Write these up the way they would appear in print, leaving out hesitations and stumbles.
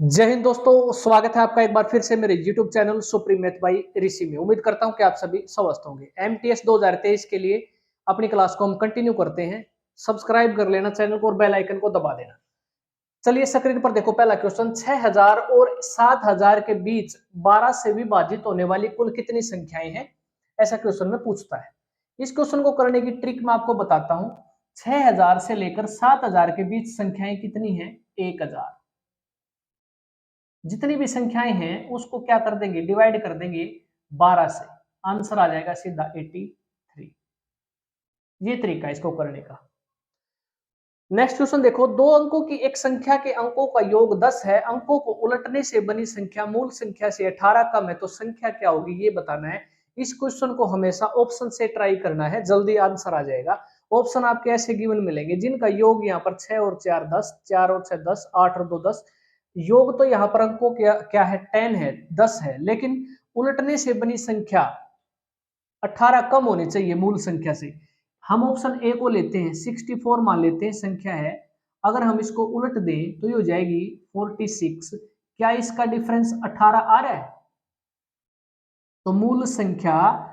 जय हिंद दोस्तों, स्वागत है आपका एक बार फिर से मेरे YouTube channel supreme math by Rishi में। उम्मीद करता हूं कि आप सभी स्वस्थ होंगे। MTS 2023 के लिए अपनी क्लास को हम कंटिन्यू करते हैं। सब्सक्राइब कर लेना चैनल को और बेल आइकन को दबा देना। चलिए स्क्रीन पर देखो, पहला क्वेश्चन 6000 और 7000 के बीच 12 से विभाजित होने वाली कुल कितनी संख्याएं हैं, ऐसा क्वेश्चन में पूछता है। इस क्वेश्चन को करने की ट्रिक मैं आपको बताता हूं। 6000 से लेकर 7000 के बीच संख्याएं कितनी है? 1000। जितनी भी संख्याएं हैं उसको क्या कर देंगे, डिवाइड कर देंगे 12 से। आंसर आ जाएगा सीधा 83। ये तरीका है इसको करने का। नेक्स्ट क्वेश्चन देखो, दो अंकों की एक संख्या के अंकों का योग 10 है। अंकों को उलटने से बनी संख्या मूल संख्या से 18 कम है, तो संख्या क्या होगी ये बताना है। इस क्वेश्चन को हमेशा ऑप्शन से ट्राई करना है, जल्दी आंसर आ जाएगा। ऑप्शन आपके ऐसे गिवन मिलेंगे जिनका योग यहाँ पर 6 और 4 10, 4 और 6 10, 8 और 2 10। योग तो यहाँ पर अंकों क्या क्या है, 10 है, 10 है, लेकिन उलटने से बनी संख्या 18 कम होनी चाहिए मूल संख्या से। हम ऑप्शन ए को लेते हैं, 64 मान लेते हैं संख्या है। अगर हम इसको उलट दें तो ये हो जाएगी 46। क्या इसका डिफरेंस 18 आ रहा है? तो मूल संख्या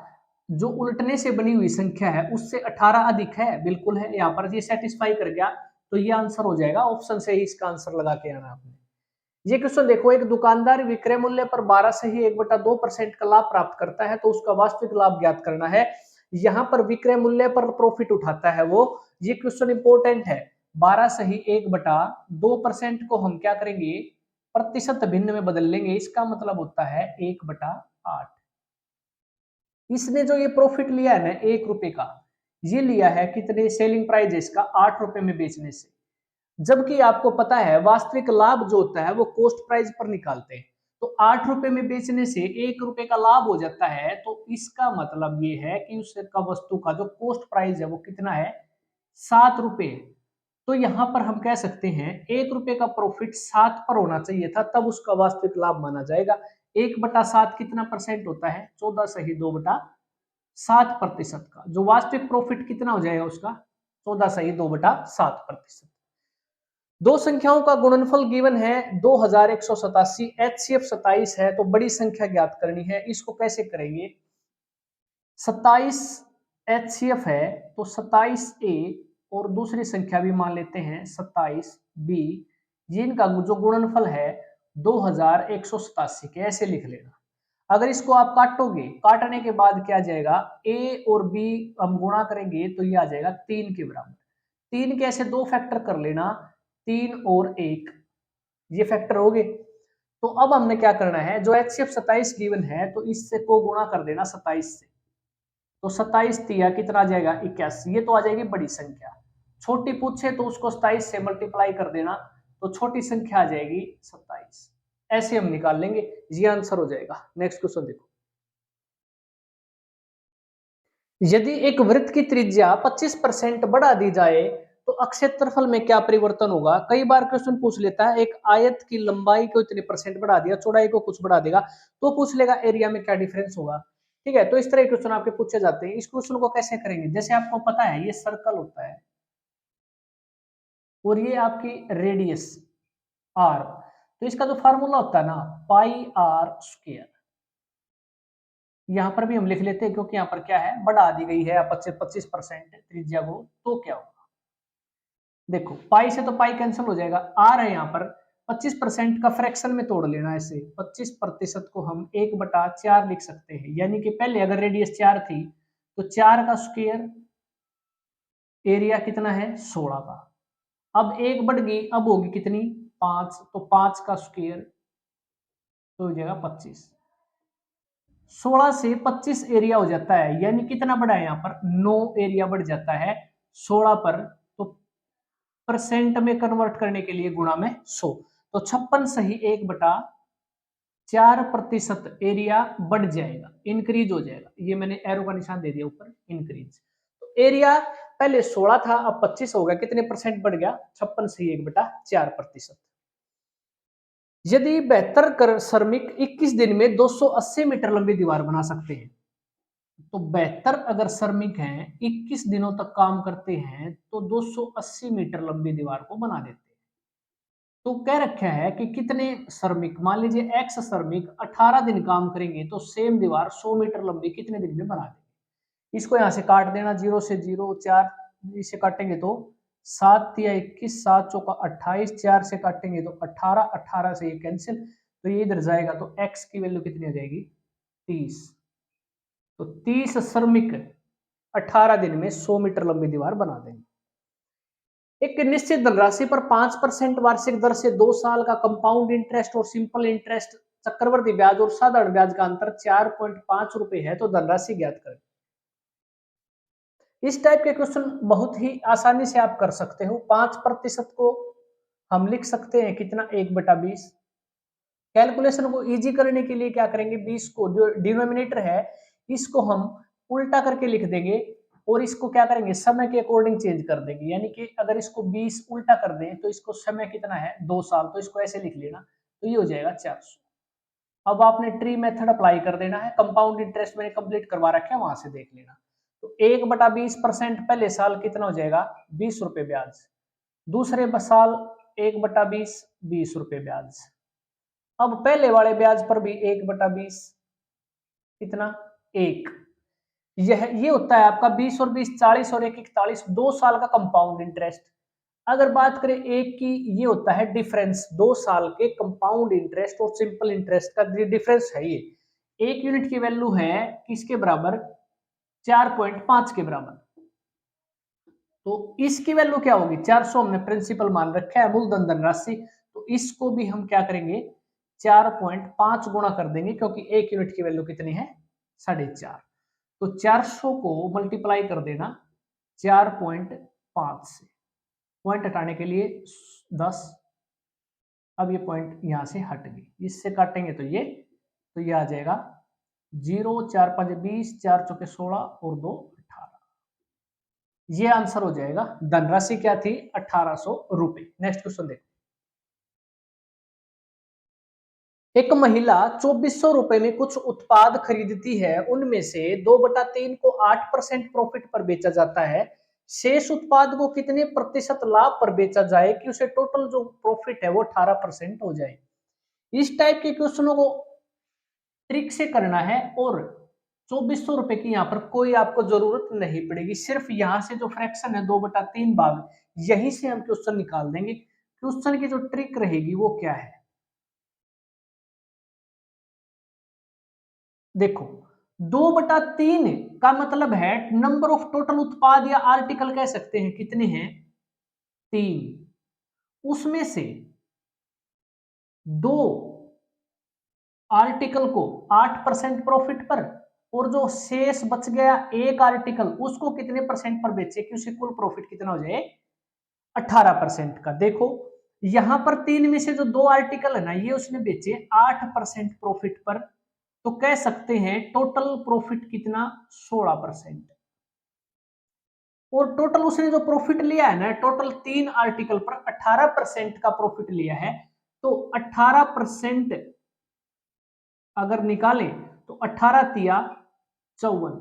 जो उलटने से बनी हुई संख्या है उससे 18 अधिक है, बिल्कुल है। यहाँ पर ये सेटिस्फाई कर गया तो ये आंसर हो जाएगा। ऑप्शन से ही इसका आंसर लगा के आना आपने। ये क्वेश्चन देखो, एक दुकानदार विक्रय मूल्य पर 12 से ही 1/2% का लाभ प्राप्त करता है, तो उसका वास्तविक लाभ ज्ञात करना है। यहाँ पर विक्रय मूल्य पर प्रॉफिट उठाता है वो। ये क्वेश्चन इंपॉर्टेंट है। 12 से ही 1/2% को हम क्या करेंगे, प्रतिशत भिन्न में बदल लेंगे। इसका मतलब होता है 1/8। इसने जो ये प्रॉफिट लिया है ना 1 रुपए का, ये लिया है कितने, सेलिंग प्राइस है इसका 8 रुपए में बेचने से। जबकि आपको पता है वास्तविक लाभ जो होता है वो कॉस्ट प्राइस पर निकालते हैं। तो 8 रुपए में बेचने से 1 रुपए का लाभ हो जाता है, तो इसका मतलब ये है कि उसका वस्तु का जो कॉस्ट प्राइस है वो कितना है, 7 रुपए। तो यहां पर हम कह सकते हैं 1 रुपए का प्रॉफिट 7 पर होना चाहिए था, तब उसका वास्तविक लाभ माना जाएगा। 1/7 कितना परसेंट होता है, 14 सही 2/7% का। जो वास्तविक प्रॉफिट कितना हो जाएगा उसका, 14 सही 2/7%। दो संख्याओं का गुणनफल गिवन है 2187, HCF 27 है, तो बड़ी संख्या ज्ञात करनी है। इसको कैसे करेंगे, 27 HCF है तो 27A और दूसरी संख्या भी मान लेते हैं 27B, जिनका जो गुणनफल है 2187 के, ऐसे लिख लेना। अगर इसको आप काटोगे, काटने के बाद क्या जाएगा, A और B हम गुणा करेंगे तो ये आ जाएगा 3 के बराबर। 3 के ऐसे दो फैक्टर कर लेना, 3 और 1, ये फैक्टर हो गए। तो अब हमने क्या करना है, जो HCF 27 गिवन है तो इससे को गुणा कर देना 27 से। तो 27 तिया कितना आ जाएगा, 81। ये तो आ जाएगी बड़ी संख्या। छोटी पूछे तो उसको 27 से मल्टीप्लाई कर देना, तो छोटी संख्या आ जाएगी 27। ऐसे हम निकाल लेंगे, ये आंसर हो जाएगा। नेक्स्ट क्वेश्चन देखो, यदि एक वृत्त की त्रिज्या 25% बढ़ा दी जाए तो अक्षेत्रफल में क्या परिवर्तन होगा। कई बार क्वेश्चन पूछ लेता है, एक आयत की लंबाई को इतने परसेंट बढ़ा दिया, चौड़ाई को कुछ बढ़ा देगा, तो पूछ लेगा एरिया में क्या डिफरेंस होगा। ठीक है, तो इस तरह के क्वेश्चन आपके पूछे जाते हैं। इस क्वेश्चन को कैसे करेंगे, जैसे आपको पता है ये सर्कल होता है और ये आपकी रेडियस आर, तो इसका जो फार्मूला होता है ना, पाई आर स्क्वायर, यहां पर भी हम लिख लेते हैं क्योंकि यहाँ पर क्या है, बढ़ा दी गई है 25% त्रिज्या को, तो क्या होगा। देखो पाई से तो पाई कैंसिल हो जाएगा, आर है यहाँ पर 25% का फ्रैक्शन में तोड़ लेना। ऐसे 25% को हम 1/4 लिख सकते हैं, यानी कि पहले अगर रेडियस 4 थी तो 4 का स्क्वायर, एरिया कितना है 16 का। अब एक बढ़ गई, अब होगी कितनी 5, तो 5 का स्क्वायर तो हो जाएगा 25। 16 से 25 एरिया हो जाता है, यानी कितना बढ़ा है यहाँ पर 9 एरिया बढ़ जाता है 16 पर। तो परसेंट में कन्वर्ट करने के लिए गुणा में 100, तो 56 सही 1/4% एरिया बढ़ जाएगा, इंक्रीज हो जाएगा। ये मैंने एरो का निशान दे दिया ऊपर, इंक्रीज। तो एरिया पहले 16 था, अब 25 हो गया, कितने परसेंट बढ़ गया, 56 सही 1/4%। यदि 72 श्रमिक 21 दिन में 280 मीटर लंबी दीवार बना सकते हैं, तो 72 अगर श्रमिक हैं 21 दिनों तक काम करते हैं तो 280 मीटर लंबी दीवार को बना देते हैं। तो कह रखा है कि कितने श्रमिक, मान लीजिए एक्स श्रमिक 18 दिन काम करेंगे तो सेम दीवार 100 मीटर लंबी कितने दिन में बना देंगे। इसको यहाँ से काट देना, 0 से 0, 4 इसे काटेंगे तो 7 या 21, 7 चौका 28, 4 से काटेंगे तो 18, 18 से ये कैंसिल, तो ये इधर जाएगा तो एक्स की वैल्यू कितनी हो जाएगी 30। तो 30 श्रमिक 18 दिन में 100 मीटर लंबी दीवार बना देंगे। एक निश्चित धनराशि पर 5% वार्षिक दर से 2 साल का कंपाउंड इंटरेस्ट और सिंपल इंटरेस्ट, चक्रवर्ती ब्याज और साधारण ब्याज का अंतर 4.5 रुपए है, तो धनराशि ज्ञात करें। इस टाइप के क्वेश्चन बहुत ही आसानी से आप कर सकते हो। 5% को हम लिख सकते हैं कितना, 1/20। कैलकुलेशन को इजी करने के लिए क्या करेंगे, 20 को जो डिनोमिनेटर है इसको हम उल्टा करके लिख देंगे और इसको क्या करेंगे, समय के अकॉर्डिंग चेंज कर देंगे। यानी कि अगर इसको 20 उल्टा कर दें तो इसको समय कितना है 2 साल, तो इसको ऐसे लिख लेना, तो ये हो जाएगा 400। अब आपने ट्री मेथड अप्लाई कर देना है, कंपाउंड इंटरेस्ट मैंने कंप्लीट करवा रखा है, वहां से देख लेना। तो 1/20% पहले साल कितना हो जाएगा 20 रुपए ब्याज, दूसरे साल 1/20 20 रुपए ब्याज। अब पहले वाले ब्याज पर भी 1/20 कितना 1, यह ये होता है आपका 20 और 20 40 और 1 41, 2 साल का कंपाउंड इंटरेस्ट। अगर बात करें एक की, ये होता है डिफरेंस, 2 साल के कंपाउंड इंटरेस्ट और सिंपल इंटरेस्ट का डिफरेंस है ये। 1 यूनिट की वैल्यू है किसके बराबर, 4.5 के बराबर। तो इसकी वैल्यू क्या होगी 400, हमने प्रिंसिपल मान रखा है मूलधन धनराशि, तो इसको भी हम क्या करेंगे 4.5 गुणा कर देंगे, क्योंकि 1 यूनिट की वैल्यू कितनी है 4.5। तो 400 को मल्टीप्लाई कर देना 4.5 से, पॉइंट हटाने के लिए 10। अब ये पॉइंट यहां से हट गई, इससे काटेंगे तो ये आ जाएगा 0, 4 5 20, 4 चौके 16 और 2 18। ये आंसर हो जाएगा। धनराशि क्या थी 1800 रुपए। नेक्स्ट क्वेश्चन देखो। एक महिला 2400 रुपए में कुछ उत्पाद खरीदती है, उनमें से 2/3 को 8% प्रॉफिट पर बेचा जाता है। शेष उत्पाद को कितने प्रतिशत लाभ पर बेचा जाए कि उसे टोटल जो प्रॉफिट है वो 18% हो जाए। इस टाइप के क्वेश्चनों को ट्रिक से करना है और 2400 रुपए की यहाँ पर कोई आपको जरूरत नहीं पड़ेगी, सिर्फ यहाँ से जो फ्रैक्शन है 2/3 भाग, यहीं से हम क्वेश्चन निकाल देंगे। क्वेश्चन की जो ट्रिक रहेगी वो क्या है, देखो 2/3 का मतलब है नंबर ऑफ टोटल उत्पाद या आर्टिकल कह सकते हैं, कितने हैं 3, उसमें से 2 आर्टिकल को 8% प्रॉफिट पर, और जो शेष बच गया एक आर्टिकल उसको कितने परसेंट पर बेचे कि उसे कुल प्रॉफिट कितना हो जाए 18% का। देखो यहां पर 3 में से जो 2 आर्टिकल है ना ये उसने बेचे 8% प्रॉफिट पर, तो कह सकते हैं टोटल प्रॉफिट कितना 16%। और टोटल उसने जो प्रॉफिट लिया है ना, टोटल 3 आर्टिकल पर 18% का प्रॉफिट लिया है, तो 18% अगर निकाले तो 18 तिया 54,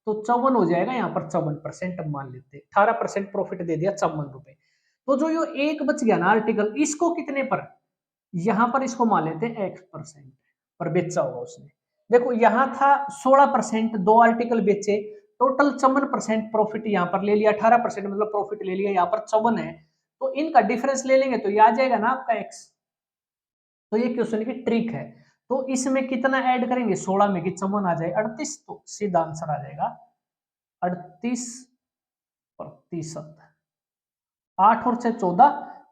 तो 54 हो जाएगा यहाँ पर 54% अब मान लेते हैं, 18% प्रॉफिट दे दिया 54 रुपए। तो जो ये एक बच गया ना आर्टिकल, इसको कितने पर, यहां पर इसको मान लेते हैं x% पर बेचा होगा उसने। देखो यहां था 16%, 2 आर्टिकल बेचे, टोटल 54% प्रॉफिट यहाँ पर ले लिया, 18% मतलब प्रॉफिट ले लिया, यहाँ पर 54 है, तो इनका डिफरेंस ले लेंगे तो ये आ जाएगा ना आपका x। तो ये क्वेश्चन की ट्रिक है। तो इसमें कितना ऐड करेंगे 16 में कि 54 आ जाए 38, तो सीधा आंसर आ जाएगा 38%। 8 और 6 14,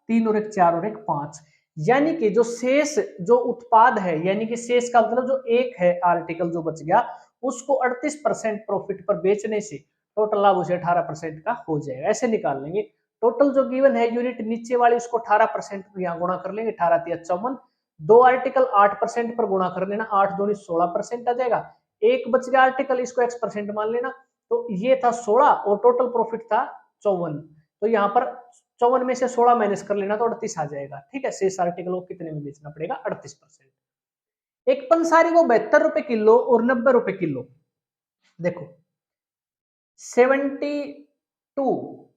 3 और 1 4 और 1 5, यानी कि जो शेष जो उत्पाद है, यानी कि शेष का मतलब जो एक है आर्टिकल जो बच गया उसको 38% प्रॉफिट पर बेचने से टोटल लाभ उसे 18% का हो जाएगा। ऐसे निकाल लेंगे। टोटल जो गिवन है यूनिट नीचे वाली उसको 18% यहाँ गुणा कर लेंगे, 18 तिया 54, 2 आर्टिकल 8% पर गुणा कर लेना, 8 दूनी 16% आ जाएगा। एक बच गया आर्टिकल, इसको x% मान लेना, तो ये था 16 और टोटल प्रॉफिट था 54, तो यहाँ पर 54 में से 16 माइनस कर लेना तो 38 आ जाएगा। ठीक है, शेष आर्टिकल को कितने में बेचना पड़ेगा 38%। एक पंसारी को 72 रुपए किलो और 90 रुपए किलो, देखो 72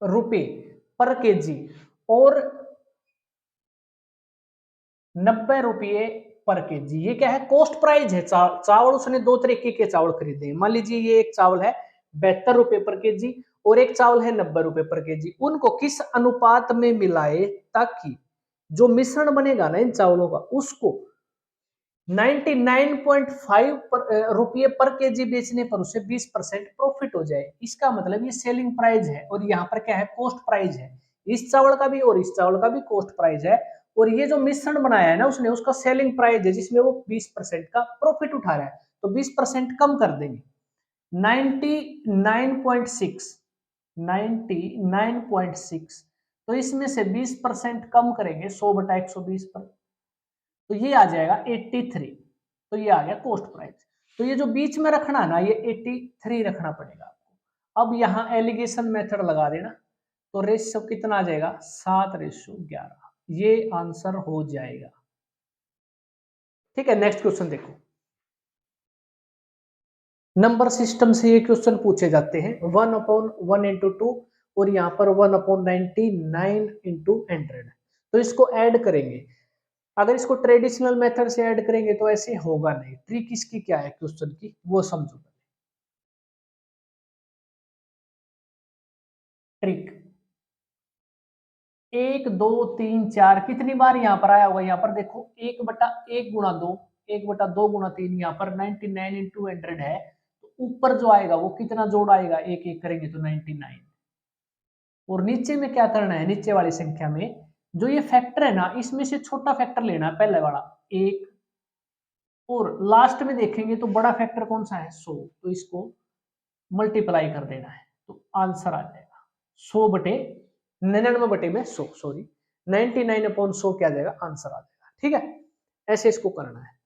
रुपए पर केजी और 90 रुपये पर केजी। ये क्या है, कॉस्ट प्राइस है। चावल उसने दो तरीके के चावल खरीदे हैं। मान लीजिए ये एक चावल है 72 रुपये पर केजी और एक चावल है 90 रुपये पर केजी। उनको किस अनुपात में मिलाए ताकि जो मिश्रण बनेगा ना इन चावलों का उसको 99.5 रुपये पर केजी बेचने पर उसे 20% प्रॉफिट हो जाए। इसका मतलब ये सेलिंग प्राइस है और यहाँ पर क्या है, कॉस्ट प्राइस है। इस चावल का भी और इस चावल का भी कॉस्ट प्राइस है और ये जो मिश्रण बनाया है ना उसने, उसका सेलिंग प्राइस है जिसमें वो 20% का प्रॉफिट उठा रहा है। तो 20% कम कर देंगे 99.6 99.6, तो इसमें से 20% कम करेंगे 100/120 पर, तो ये आ जाएगा 83। तो ये आ गया कॉस्ट प्राइस। तो ये जो बीच में रखना है ना ये 83 रखना पड़ेगा आपको। अब यहाँ एलिगेशन मेथड लगा देना तो रेशियो कितना आ जाएगा, 7:11। ये आंसर हो जाएगा। ठीक है, नेक्स्ट क्वेश्चन देखो। नंबर सिस्टम से ये क्वेश्चन पूछे जाते हैं 1/1 × 2 और यहाँ पर 1/99 × 100। तो इसको ऐड करेंगे। अगर इसको ट्रेडिशनल मेथड से ऐड करेंगे तो ऐसे होगा नहीं। ट्रिक इसकी क्या है क्वेश्चन की, वो समझो। ट्रिक 1 2 3 4 कितनी बार यहाँ पर आया होगा, यहाँ पर देखो 1/1 × 2, 1/2 × 3, यहाँ पर 99 × 100 है। तो ऊपर जो आएगा वो कितना जोड़ आएगा, एक एक करेंगे तो 99। और नीचे में क्या करना है, नीचे वाली संख्या में जो ये फैक्टर है ना इसमें से छोटा फैक्टर लेना है, पहले वाला 1, और लास्ट में देखेंगे तो बड़ा फैक्टर कौन सा है 100, तो इसको मल्टीप्लाई कर देना है तो आंसर आ जाएगा 100/99 सॉरी 99/100 क्या आ जाएगा, आंसर आ जाएगा। ठीक है, ऐसे इसको करना है।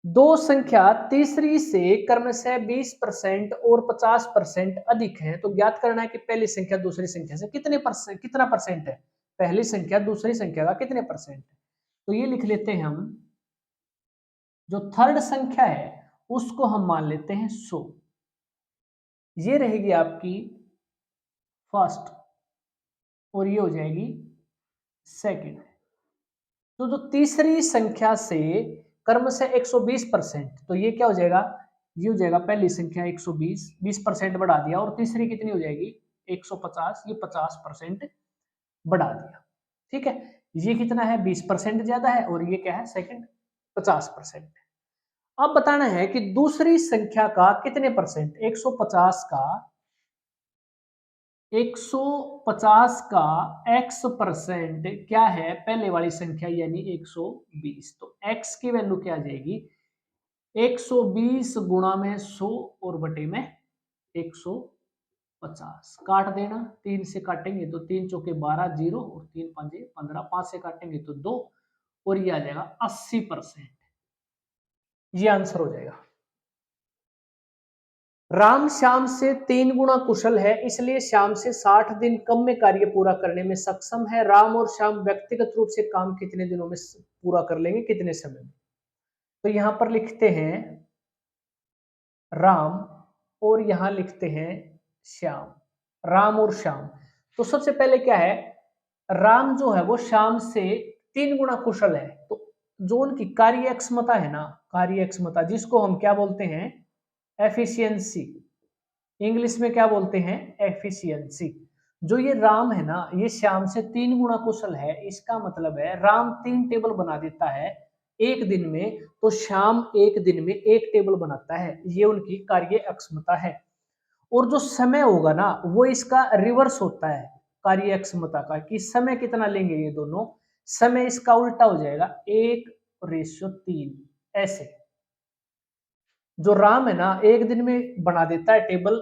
दो संख्या तीसरी से क्रमशः 20% और 50% अधिक है तो ज्ञात करना है कि पहली संख्या दूसरी संख्या से कितना परसेंट है। पहली संख्या दूसरी संख्या का कितने परसेंट है, तो ये लिख लेते हैं हम। जो थर्ड संख्या है उसको हम मान लेते हैं 100। ये रहेगी आपकी फर्स्ट और ये हो जाएगी सेकंड। तो जो तीसरी संख्या से क्रमशः 120%, तो ये क्या हो जाएगा, ये हो जाएगा पहली संख्या 120, 20% बढ़ा दिया, और तीसरी कितनी हो जाएगी 150, ये 50% बढ़ा दिया। ठीक है, ये कितना है 20% ज्यादा है और ये क्या है सेकंड 50%। अब बताना है कि दूसरी संख्या का कितने परसेंट, 150 का 150 का x% क्या है पहले वाली संख्या यानी 120। तो x की वैल्यू क्या आ जाएगी, 120 गुणा में 100 और बटे में 150। काट देना, 3 से काटेंगे तो 3 चौके 12 0 और 3 पंजे 15, 5 से काटेंगे तो 2 और ये आ जाएगा 80%। ये आंसर हो जाएगा। राम श्याम से 3 गुना कुशल है इसलिए श्याम से 60 दिन कम में कार्य पूरा करने में सक्षम है। राम और श्याम व्यक्तिगत रूप से काम कितने दिनों में पूरा कर लेंगे, कितने समय में। तो यहां पर लिखते हैं राम और यहां लिखते हैं श्याम, राम और श्याम। तो सबसे पहले क्या है, राम जो है वो श्याम से 3 गुना कुशल है। तो जो उनकी कार्य क्षमता है ना, कार्य क्षमता जिसको हम क्या बोलते हैं, एफिशिएंसी, इंग्लिश में क्या बोलते हैं, एफिशिएंसी। जो ये राम है ना ये श्याम से 3 गुना कुशल है। इसका मतलब है राम 3 टेबल बना देता है एक दिन में, तो श्याम एक दिन में 1 टेबल बनाता है। ये उनकी कार्य अक्षमता है। और जो समय होगा ना वो इसका रिवर्स होता है कार्य क्षमता का, कि समय कितना लेंगे ये दोनों, समय इसका उल्टा हो जाएगा 1:3। ऐसे जो राम है ना एक दिन में बना देता है टेबल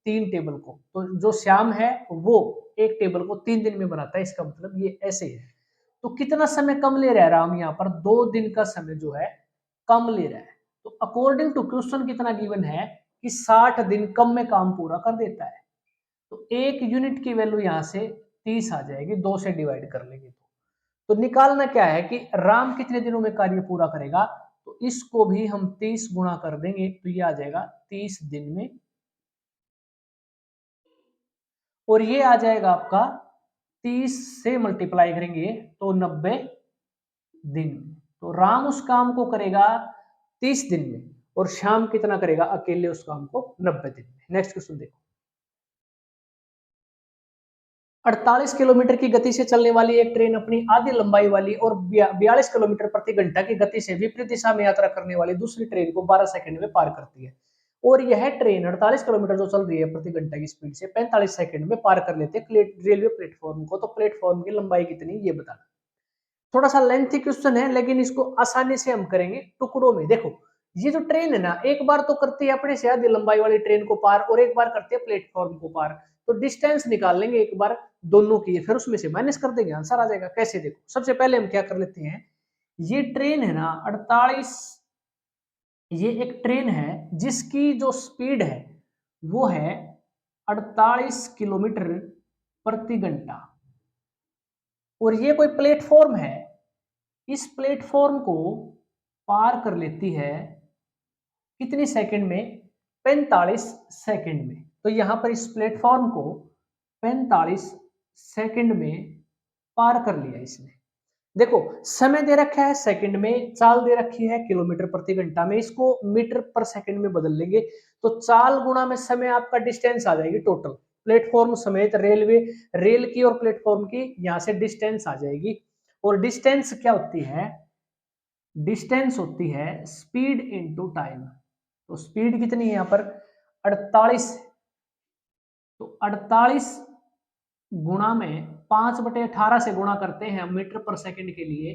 3 टेबल को, तो जो श्याम है वो एक टेबल को 3 दिन में बनाता है। इसका मतलब ये ऐसे है। तो कितना समय कम ले रहा है राम, यहाँ पर 2 दिन का समय जो है कम ले रहा है। तो अकॉर्डिंग टू क्वेश्चन कितना गिवन है कि 60 दिन कम में काम पूरा कर देता है। तो 1 यूनिट की वैल्यू यहाँ से 30 आ जाएगी, 2 से डिवाइड कर लेंगे तो निकालना क्या है कि राम कितने दिनों में कार्य पूरा करेगा। तो इसको भी हम 30 गुणा कर देंगे तो ये आ जाएगा 30 दिन में। और ये आ जाएगा आपका 30 से मल्टीप्लाई करेंगे तो 90 दिन में। तो राम उस काम को करेगा 30 दिन में और श्याम कितना करेगा अकेले उस काम को 90 दिन में। नेक्स्ट क्वेश्चन देखो, 48 किलोमीटर की गति से चलने वाली एक ट्रेन अपनी आधी लंबाई वाली और 42 किलोमीटर प्रति घंटा की गति से विपरीत दिशा में यात्रा करने वाली दूसरी ट्रेन को 12 सेकंड में पार करती है। और यह ट्रेन 48 किलोमीटर जो चल रही है प्रति घंटा की स्पीड से 45 सेकंड में पार कर लेते हैं रेलवे प्लेटफॉर्म को। तो प्लेटफॉर्म की लंबाई कितनी ये बताना। थोड़ा सा लेंथी क्वेश्चन है लेकिन इसको आसानी से हम करेंगे टुकड़ों में। देखो ये जो ट्रेन है ना, एक बार तो करती है अपने से आधी लंबाई वाली ट्रेन को पार और एक बार करती है प्लेटफॉर्म को पार। तो डिस्टेंस निकाल लेंगे एक बार दोनों की, फिर उसमें से माइनस कर देंगे, आंसर आ जाएगा। कैसे? देखो सबसे पहले हम क्या कर लेते हैं, ये ट्रेन है ना 48, ये एक ट्रेन है जिसकी जो स्पीड है वो है 48 किलोमीटर प्रति घंटा और ये कोई प्लेटफॉर्म है, इस प्लेटफॉर्म को पार कर लेती है कितनी सेकंड में? 45 सेकंड में। तो यहां पर इस प्लेटफॉर्म को 45 सेकंड में पार कर लिया इसने। देखो समय दे रखा है सेकंड में, चाल दे रखी है किलोमीटर प्रति घंटा में, इसको मीटर पर सेकंड में बदल लेंगे तो चाल गुणा में समय आपका डिस्टेंस आ जाएगी टोटल, प्लेटफॉर्म समेत रेल की और प्लेटफॉर्म की यहां से डिस्टेंस आ जाएगी। और डिस्टेंस क्या होती है? डिस्टेंस होती है स्पीड इनटू टाइम। तो स्पीड कितनी है यहाँ पर? 48। तो 48 गुणा में 5/18 से गुणा करते हैं मीटर पर सेकंड के लिए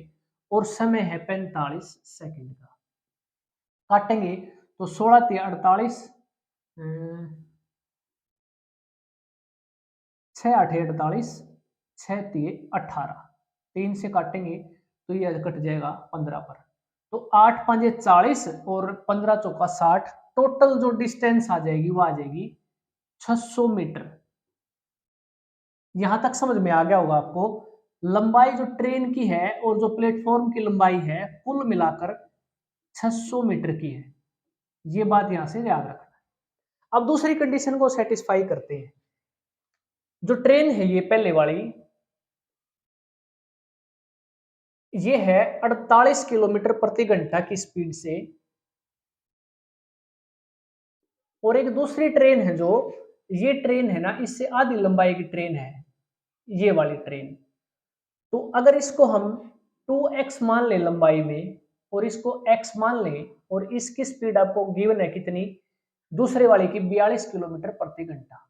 और समय है 45 सेकंड का। काटेंगे तो 16 × 48, 6 × 8 = 48, 6 × 3 = 18, 3 से काटेंगे तो ये कट जाएगा 15 पर। तो 8 × 5 = 40 और 15 × 4 = 60। टोटल जो डिस्टेंस आ जाएगी वो आ जाएगी 600 मीटर। यहां तक समझ में आ गया होगा आपको। लंबाई जो ट्रेन की है और जो प्लेटफॉर्म की लंबाई है कुल मिलाकर 600 मीटर की है, ये बात यहां से याद रखना। अब दूसरी कंडीशन को सेटिस्फाई करते हैं। जो ट्रेन है ये पहले वाली, ये है 48 किलोमीटर प्रति घंटा की स्पीड से और एक दूसरी ट्रेन है जो ये ट्रेन है ना, इससे आधी लंबाई की ट्रेन है ये वाली ट्रेन। तो अगर इसको हम 2x मान ले लंबाई में और इसको x मान ले और इसकी स्पीड आपको गिवन है कितनी? दूसरे वाले की 42 किलोमीटर प्रति घंटा।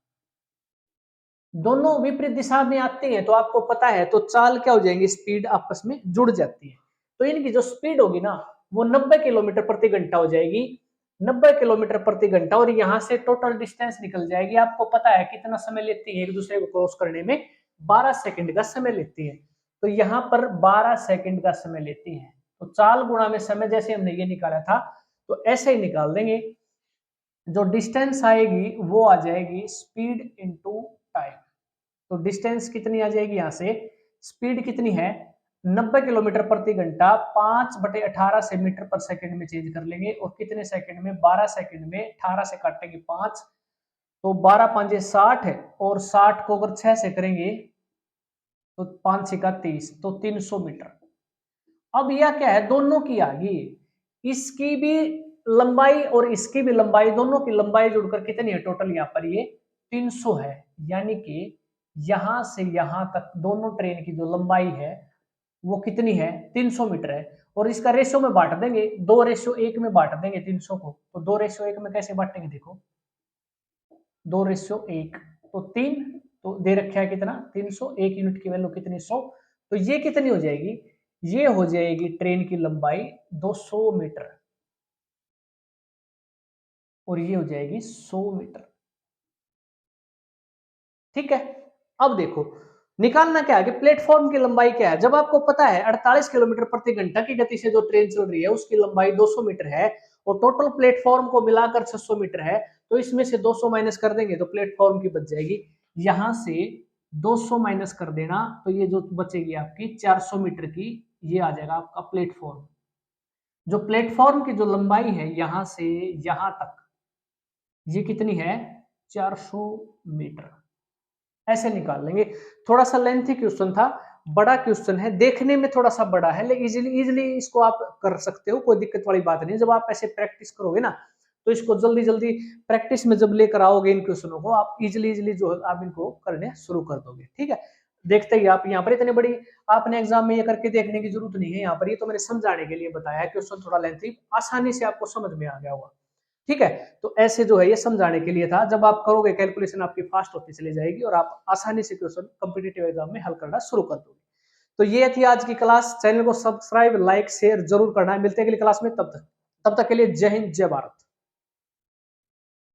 दोनों विपरीत दिशा में आते हैं तो आपको पता है तो चाल क्या हो जाएंगी? स्पीड आपस में जुड़ जाती है। तो इनकी जो स्पीड होगी ना वो 90 किलोमीटर प्रति घंटा हो जाएगी, 90 किलोमीटर प्रति घंटा। और यहां से टोटल डिस्टेंस निकल जाएगी। आपको पता है कितना समय लेती है एक दूसरे को क्रॉस करने में? 12 सेकंड का समय लेती है। तो यहाँ पर 12 सेकंड का समय लेती है। तो चाल गुणा में समय जैसे हमने ये निकाला था तो ऐसे ही निकाल देंगे। जो डिस्टेंस आएगी वो आ जाएगी स्पीड इनटू टाइम। तो डिस्टेंस कितनी आ जाएगी? यहां से स्पीड कितनी है? 90 किलोमीटर प्रति घंटा, 5/18 से मीटर पर सेकंड में चेंज कर लेंगे और कितने सेकंड में? 12 सेकंड में। 18 से काटेंगे 5 तो 12 × 5 = 60 और 60 को अगर 6 से करेंगे तो 5 × 6 = 30, तो 300 मीटर। अब यह क्या है? दोनों की आ गई, इसकी भी लंबाई और इसकी भी लंबाई, दोनों की लंबाई जुड़कर कितनी है टोटल? यहाँ पर ये 300 है। यानी कि यहां से यहां तक दोनों ट्रेन की जो लंबाई है वो कितनी है? 300 मीटर है। और इसका रेशियो में बांट देंगे, 2:1 में बांट देंगे 300 को। तो 2:1 में कैसे बांटेंगे? देखो 2:1 तो 3, तो दे रखा है कितना? 300। 1 यूनिट की वैल्यू कितनी? 100। तो ये कितनी हो जाएगी? ये हो जाएगी ट्रेन की लंबाई 200 मीटर और ये हो जाएगी 100 मीटर। ठीक है। अब देखो निकालना क्या है कि प्लेटफॉर्म की लंबाई क्या है। जब आपको पता है 48 किलोमीटर प्रति घंटा की गति से जो ट्रेन चल रही है उसकी लंबाई 200 मीटर है और टोटल प्लेटफॉर्म को मिलाकर 600 मीटर है, तो इसमें से 200 माइनस कर देंगे तो प्लेटफॉर्म की बच जाएगी। यहां से 200 माइनस कर देना तो ये जो बचेगी आपकी 400 मीटर की, ये आ जाएगा आपका प्लेटफॉर्म। जो प्लेटफॉर्म की जो लंबाई है यहां से यहां तक, ये कितनी है? 400 मीटर। ऐसे निकाल लेंगे। थोड़ा सा लेंथी क्वेश्चन था, बड़ा क्वेश्चन है, देखने में थोड़ा सा बड़ा है, लेकिन इजीली इजीली इसको आप कर सकते हो, कोई दिक्कत वाली बात नहीं। जब आप ऐसे प्रैक्टिस करोगे ना, तो इसको जल्दी जल्दी प्रैक्टिस में जब लेकर आओगे इन क्वेश्चनों को, आप इजीली इजीली जो है आप इनको करने शुरू कर दोगे। ठीक है, देखते ही आप यहाँ पर इतनी बड़ी आपने एग्जाम में ये करके देखने की जरूरत नहीं है। यहाँ पर ये तो मैंने समझाने के लिए बताया है, क्वेश्चन थोड़ा लेंथी, आसानी से आपको समझ में आ गया होगा। ठीक है, तो ऐसे जो है ये समझाने के लिए था। जब आप करोगे कैलकुलेशन आपकी फास्ट होती चली जाएगी और आप आसानी से क्वेश्चन कॉम्पिटिटिव एग्जाम में हल करना शुरू कर दोगे। तो ये थी आज की क्लास। चैनल को सब्सक्राइब, लाइक, शेयर जरूर करना है। मिलते हैं अगली क्लास में, तब तक के लिए जय हिंद, जय भारत।